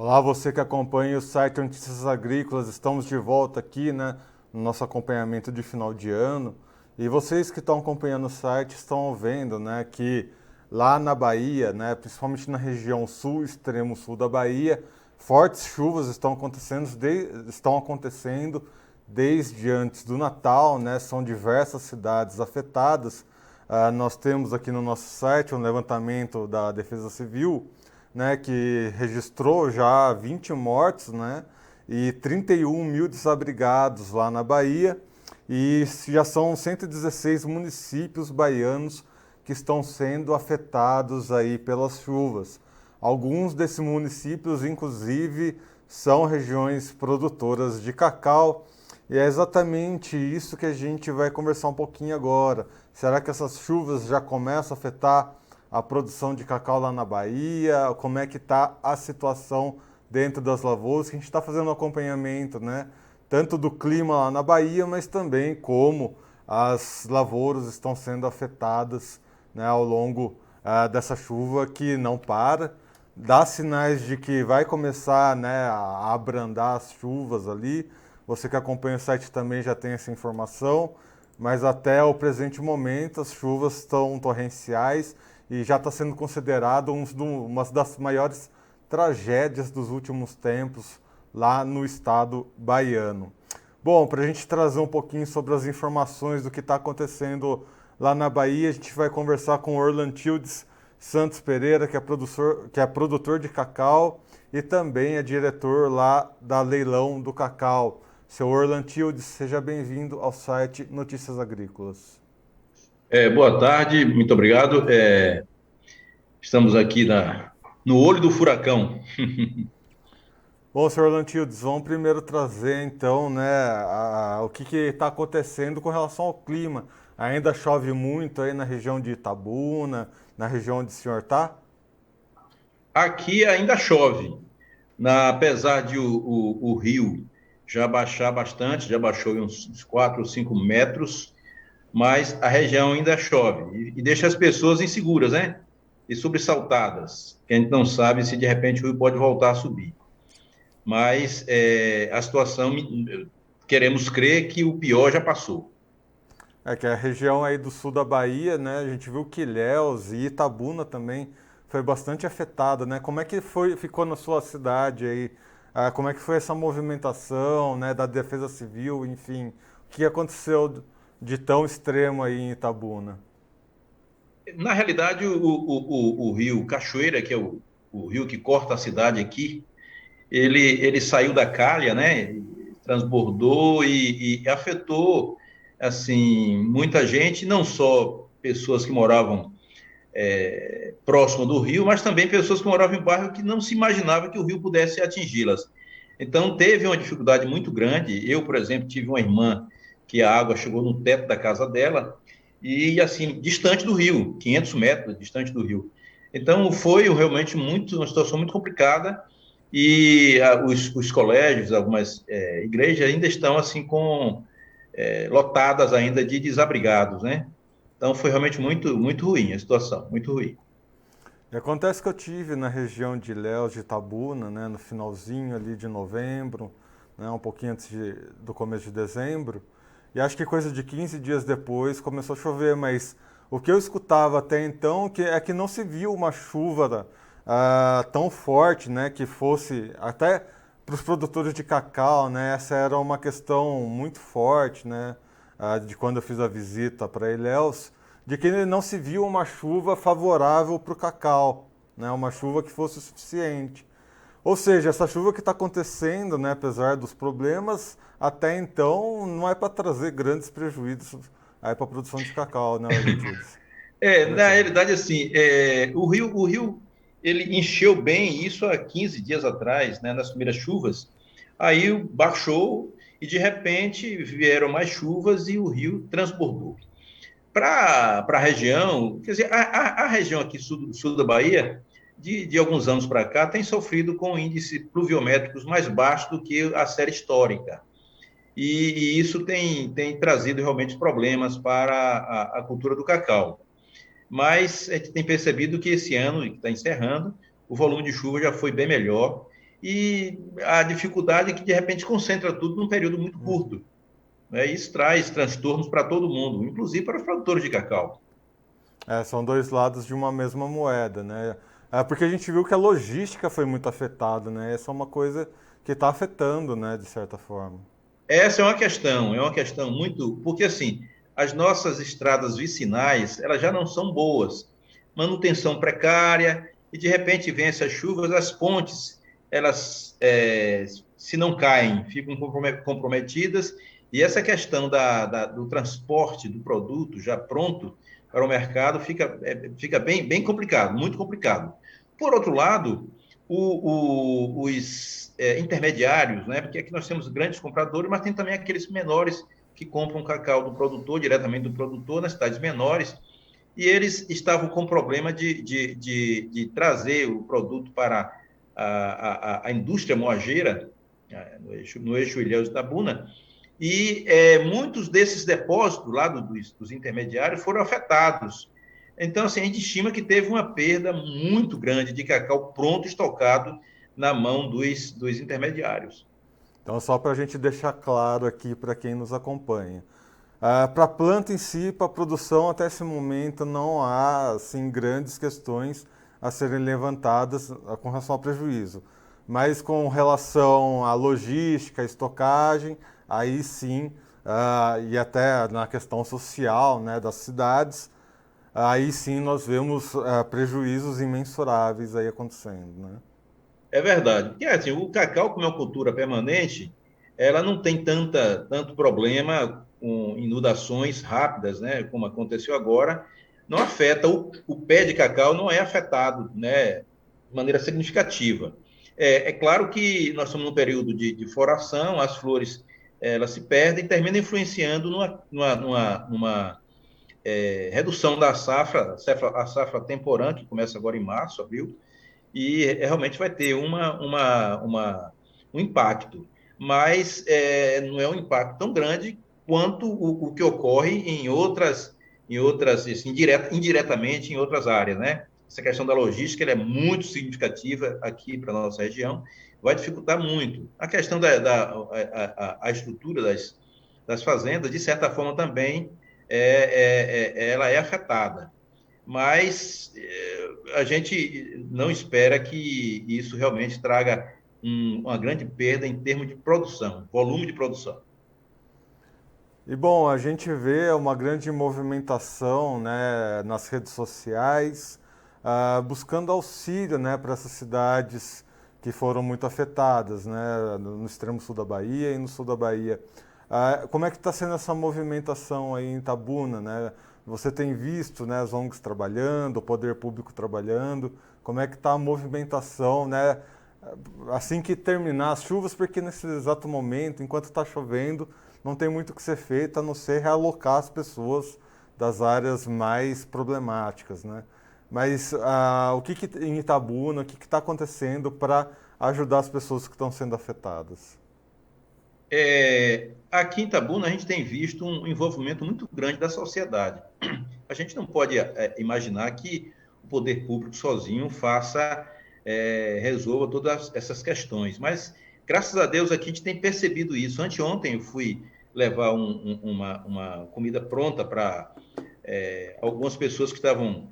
Olá, você que acompanha o site Notícias Agrícolas, estamos de volta aqui, né, no nosso acompanhamento de final de ano. E vocês que estão acompanhando o site estão vendo, né, que lá na Bahia, né, principalmente na região sul, extremo sul da Bahia, fortes chuvas estão acontecendo desde antes do Natal, né, são diversas cidades afetadas. Nós temos aqui no nosso site um levantamento da Defesa Civil, né, que registrou já 20 mortos, né, e 31 mil desabrigados lá na Bahia, e já são 116 municípios baianos que estão sendo afetados aí pelas chuvas. Alguns desses municípios, inclusive, são regiões produtoras de cacau, e é exatamente isso que a gente vai conversar um pouquinho agora. Será que essas chuvas já começam a afetar a produção de cacau lá na Bahia? Como é que está a situação dentro das lavouras? Que a gente está fazendo um acompanhamento, né? Tanto do clima lá na Bahia, mas também como as lavouras estão sendo afetadas, né, ao longo dessa chuva que não para. Dá sinais de que vai começar, né, a abrandar as chuvas ali. Você que acompanha o site também já tem essa informação, mas até o presente momento as chuvas estão torrenciais e já está sendo considerado uma das maiores tragédias dos últimos tempos lá no estado baiano. Bom, para a gente trazer um pouquinho sobre as informações do que está acontecendo lá na Bahia, a gente vai conversar com o Orlantildes Santos Pereira, que é produtor de cacau e também é diretor lá da Leilão do Cacau. Seu Orlantildes, seja bem-vindo ao site Notícias Agrícolas. Boa tarde, muito obrigado. Estamos aqui no olho do furacão. Bom, senhor Lantildes, vamos primeiro trazer então, né, o que está acontecendo com relação ao clima. Ainda chove muito aí na região de Itabuna, na região onde o senhor está? Aqui ainda chove, apesar de o rio já baixar bastante, já baixou uns 4 ou 5 metros, mas a região ainda chove e deixa as pessoas inseguras, né? E sobressaltadas, que a gente não sabe se de repente o rio pode voltar a subir. Mas a situação, queremos crer que o pior já passou. É que a região aí do sul da Bahia, né, a gente viu que Ilhéus e Itabuna também foi bastante afetada, né? Como é que ficou na sua cidade aí? Como é que foi essa movimentação, né, da Defesa Civil, enfim, o que aconteceu de tão extremo aí em Itabuna? Na realidade, o rio Cachoeira, que é o rio que corta a cidade aqui, ele saiu da calha, né? Transbordou e afetou assim muita gente, não só pessoas que moravam próximo do rio, mas também pessoas que moravam em bairro que não se imaginava que o rio pudesse atingi-las. Então teve uma dificuldade muito grande. Eu, por exemplo, tive uma irmã que a água chegou no teto da casa dela e assim distante do rio, 500 metros distante do rio. Então foi realmente uma situação muito complicada e os colégios, algumas igrejas ainda estão assim lotadas ainda de desabrigados, né? Então foi realmente muito ruim a situação, muito ruim. E acontece que eu tive na região de Ilhéus de Itabuna, né, no finalzinho ali de novembro, né, um pouquinho do começo de dezembro, e acho que coisa de 15 dias depois começou a chover, mas o que eu escutava até então é que não se viu uma chuva tão forte, né, que fosse até para os produtores de cacau, né, essa era uma questão muito forte, né, de quando eu fiz a visita para Ilhéus, de que não se viu uma chuva favorável para o cacau, né, uma chuva que fosse o suficiente. Ou seja, essa chuva que está acontecendo, né, apesar dos problemas, até então não é para trazer grandes prejuízos aí para a produção de cacau, né, Orlantides? Como é Na que é? realidade, assim, o rio, ele encheu bem isso há 15 dias atrás, né, nas primeiras chuvas. Aí baixou e de repente vieram mais chuvas e o rio transbordou. Para a região, quer dizer, a região aqui sul da Bahia, de alguns anos para cá, tem sofrido com índices pluviométricos mais baixos do que a série histórica. E isso tem trazido realmente problemas para a cultura do cacau. Mas a gente tem percebido que esse ano, que está encerrando, o volume de chuva já foi bem melhor e a dificuldade é que, de repente, concentra tudo num período muito curto. Né? Isso traz transtornos para todo mundo, inclusive para os produtores de cacau. São dois lados de uma mesma moeda, né? Porque a gente viu que a logística foi muito afetada, né? Essa é uma coisa que está afetando, né, de certa forma. Essa é uma questão muito, porque assim, as nossas estradas vicinais, elas já não são boas, manutenção precária, e de repente vem essas chuvas, as pontes, elas, se não caem, ficam comprometidas, e essa questão do transporte do produto já pronto para o mercado fica bem complicado, muito complicado. Por outro lado, os intermediários, né? Porque aqui nós temos grandes compradores, mas tem também aqueles menores que compram cacau do produtor, diretamente do produtor, nas cidades menores, e eles estavam com problema de trazer o produto para a indústria moageira, no eixo Ilhéus de Itabuna, e muitos desses depósitos lá dos intermediários foram afetados. Então, assim, a gente estima que teve uma perda muito grande de cacau pronto, estocado na mão dos intermediários. Então, só para a gente deixar claro aqui para quem nos acompanha. Para a planta em si, para a produção, até esse momento não há assim, grandes questões a serem levantadas com relação ao prejuízo. Mas com relação à logística, à estocagem, aí sim, e até na questão social, né, das cidades, aí sim nós vemos prejuízos imensuráveis aí acontecendo, né? É verdade. Porque assim, o cacau, como é uma cultura permanente, ela não tem tanto problema com inundações rápidas, né, como aconteceu agora. Não afeta, o pé de cacau não é afetado, né, de maneira significativa. É claro que nós estamos num período de floração, as flores elas se perdem, termina influenciando numa redução da safra, a safra temporã, que começa agora em março, abril, e realmente vai ter um impacto, mas não é um impacto tão grande quanto o que ocorre em outras assim, indiretamente em outras áreas, né? Essa questão da logística ela é muito significativa aqui para a nossa região, vai dificultar muito. A questão a estrutura das fazendas, de certa forma, também ela é afetada, mas a gente não espera que isso realmente traga uma grande perda em termos de produção, volume de produção. E bom, a gente vê uma grande movimentação, né, nas redes sociais, buscando auxílio, né, para essas cidades que foram muito afetadas, né, no extremo sul da Bahia e no sul da Bahia. Como é que está sendo essa movimentação aí em Itabuna, né? Você tem visto, né, as ONGs trabalhando, o poder público trabalhando. Como é que está a movimentação, né? Assim que terminar as chuvas, porque nesse exato momento, enquanto está chovendo, não tem muito o que ser feito a não ser realocar as pessoas das áreas mais problemáticas, né? Mas em Itabuna, o que está acontecendo para ajudar as pessoas que estão sendo afetadas? Aqui em Itabuna, a gente tem visto um envolvimento muito grande da sociedade. A gente não pode imaginar que o poder público sozinho resolva todas essas questões, mas graças a Deus aqui a gente tem percebido isso. Anteontem eu fui levar uma comida pronta para algumas pessoas que estavam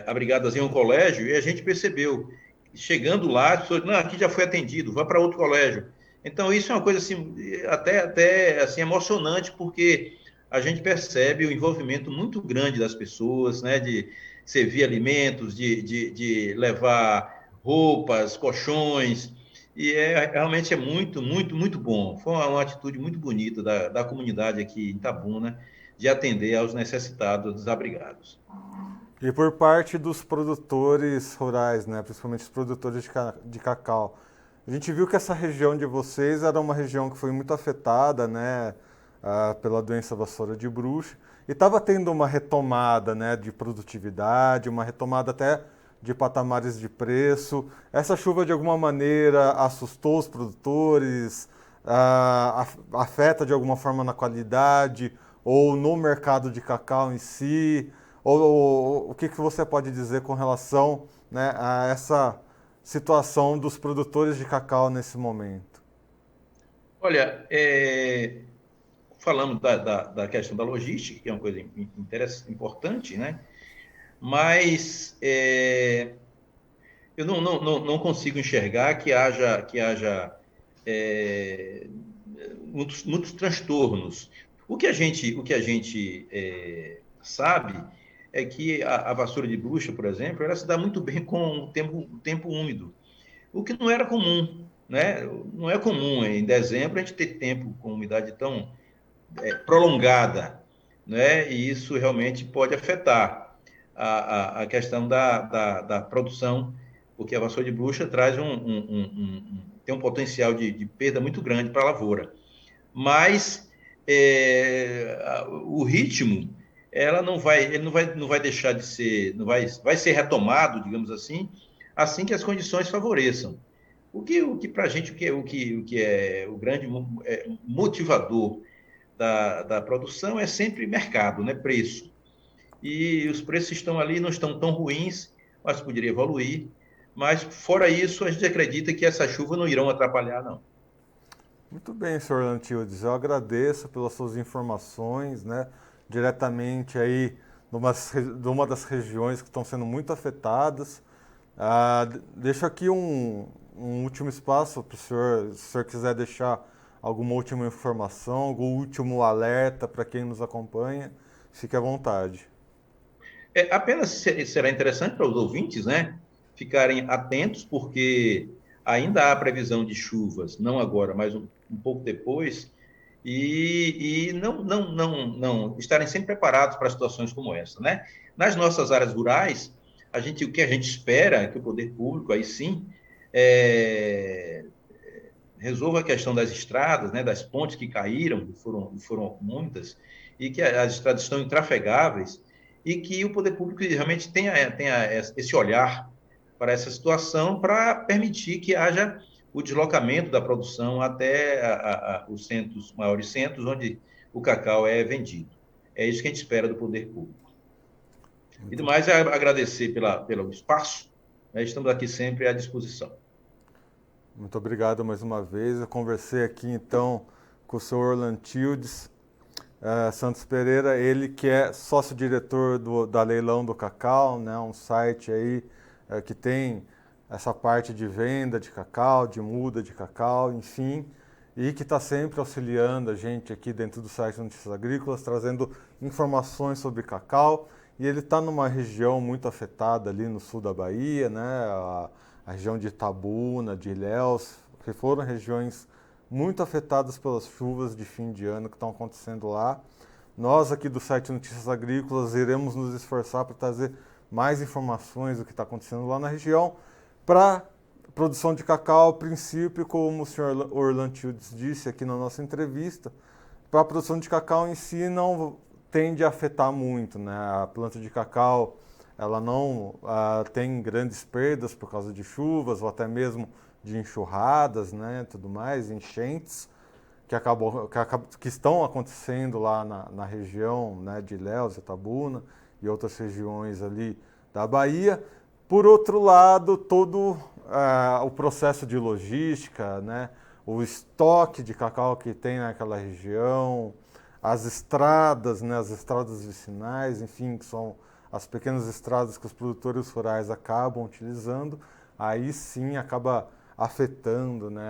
abrigadas em um colégio, e a gente percebeu, chegando lá, as pessoas, não, aqui já foi atendido, vá para outro colégio. Então, isso é uma coisa assim, até assim, emocionante, porque a gente percebe o envolvimento muito grande das pessoas, né, de servir alimentos, de levar roupas, colchões, e realmente é muito, muito, muito bom. Foi uma atitude muito bonita da comunidade aqui em Itabuna, de atender aos necessitados, desabrigados. E por parte dos produtores rurais, né, principalmente os produtores de cacau, a gente viu que essa região de vocês era uma região que foi muito afetada, né, pela doença vassoura de bruxa, e estava tendo uma retomada, né, de produtividade, uma retomada até de patamares de preço. Essa chuva de alguma maneira assustou os produtores, afeta de alguma forma na qualidade ou no mercado de cacau em si? Ou o que você pode dizer com relação, né, a situação dos produtores de cacau nesse momento? Olha, falamos da questão da logística, que é uma coisa importante, né? Mas eu não consigo enxergar que haja muitos transtornos. O que a gente sabe é que a vassoura de bruxa, por exemplo, ela se dá muito bem com o tempo úmido, o que não era comum, né? Não é comum em dezembro a gente ter tempo com umidade tão prolongada, né? E isso realmente pode afetar a questão da produção, porque a vassoura de bruxa traz tem um potencial de perda muito grande para a lavoura. Mas o ritmo, ele não vai deixar de ser, vai ser retomado, digamos assim que as condições favoreçam. O que para a gente, o que é o grande motivador da produção é sempre mercado, né? Preço. E os preços estão ali, não estão tão ruins, mas poderia evoluir. Mas, fora isso, a gente acredita que essas chuvas não irão atrapalhar, não. Muito bem, senhor Lantildes. Eu agradeço pelas suas informações, né? Diretamente aí de uma das regiões que estão sendo muito afetadas. Deixo aqui um último espaço para o senhor, se o senhor quiser deixar alguma última informação, algum último alerta para quem nos acompanha, fique à vontade. Apenas será interessante para os ouvintes, né, ficarem atentos, porque ainda há previsão de chuvas, não agora, mas um pouco depois, e não estarem sempre preparados para situações como essa, né? Nas nossas áreas rurais, o que a gente espera é que o poder público, aí sim, é, resolva a questão das estradas, né, das pontes que caíram, foram muitas, e que as estradas estão intrafegáveis, e que o poder público realmente tenha esse olhar para essa situação, para permitir que haja o deslocamento da produção até os maiores centros onde o cacau é vendido. É isso que a gente espera do poder público. E Muito, demais é agradecer pelo espaço, né? Estamos aqui sempre à disposição. muito obrigado mais uma vez. Eu conversei aqui então com o senhor Orlantildes Santos Pereira, ele que é sócio-diretor da Leilão do Cacau, né, um site aí que tem essa parte de venda de cacau, de muda de cacau, enfim, e que está sempre auxiliando a gente aqui dentro do site Notícias Agrícolas, trazendo informações sobre cacau. E ele está numa região muito afetada ali no sul da Bahia, né, a região de Itabuna, de Ilhéus, que foram regiões muito afetadas pelas chuvas de fim de ano que estão acontecendo lá. Nós aqui do site Notícias Agrícolas iremos nos esforçar para trazer mais informações do que está acontecendo lá na região. Para produção de cacau, a princípio, como o senhor Orlantildes disse aqui na nossa entrevista, para a produção de cacau em si não tende a afetar muito, né? A planta de cacau ela não tem grandes perdas por causa de chuvas ou até mesmo de enxurradas, né, tudo mais, enchentes que estão acontecendo lá na região, né, de Ilhéus, Itabuna e outras regiões ali da Bahia. Por outro lado, todo o processo de logística, né, o estoque de cacau que tem naquela região, as estradas, né, as estradas vicinais, enfim, que são as pequenas estradas que os produtores rurais acabam utilizando, aí sim acaba afetando, né,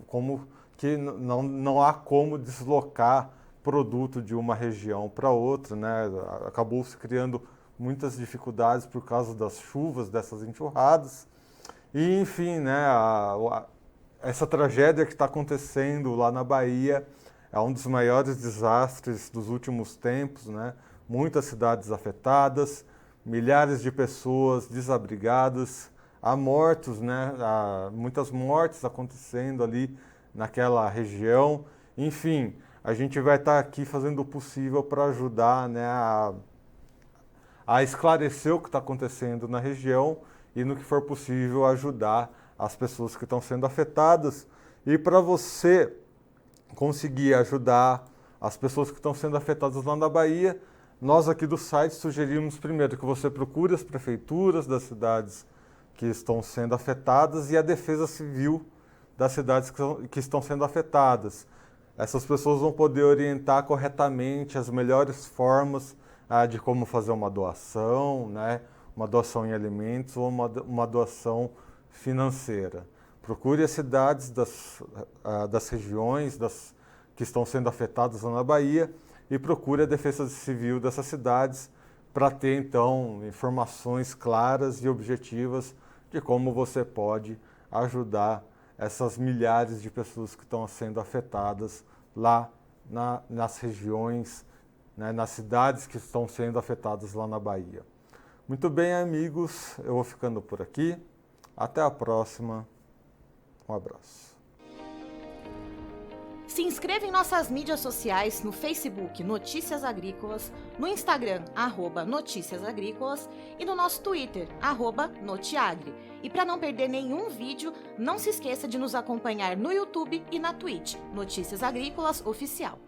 como que não há como deslocar produto de uma região para outra, né? Acabou se criando muitas dificuldades por causa das chuvas, dessas enxurradas. E, enfim, né, essa tragédia que está acontecendo lá na Bahia é um dos maiores desastres dos últimos tempos, né? Muitas cidades afetadas, milhares de pessoas desabrigadas, há mortos, né? Há muitas mortes acontecendo ali naquela região. Enfim, a gente vai estar aqui fazendo o possível para ajudar, né, a esclarecer o que está acontecendo na região e, no que for possível, ajudar as pessoas que estão sendo afetadas. E para você conseguir ajudar as pessoas que estão sendo afetadas lá na Bahia, nós aqui do site sugerimos primeiro que você procure as prefeituras das cidades que estão sendo afetadas e a defesa civil das cidades que estão sendo afetadas. Essas pessoas vão poder orientar corretamente as melhores formas de como fazer uma doação, né? Uma doação em alimentos ou uma doação financeira. Procure as cidades das regiões que estão sendo afetadas lá na Bahia e procure a defesa civil dessas cidades para ter, então, informações claras e objetivas de como você pode ajudar essas milhares de pessoas que estão sendo afetadas lá nas regiões, né, nas cidades que estão sendo afetadas lá na Bahia. Muito bem, amigos, eu vou ficando por aqui. Até a próxima. Um abraço. Se inscreva em nossas mídias sociais no Facebook Notícias Agrícolas, no Instagram @Notícias Agrícolas e no nosso Twitter @Notiagre. E para não perder nenhum vídeo, não se esqueça de nos acompanhar no YouTube e na Twitch, Notícias Agrícolas Oficial.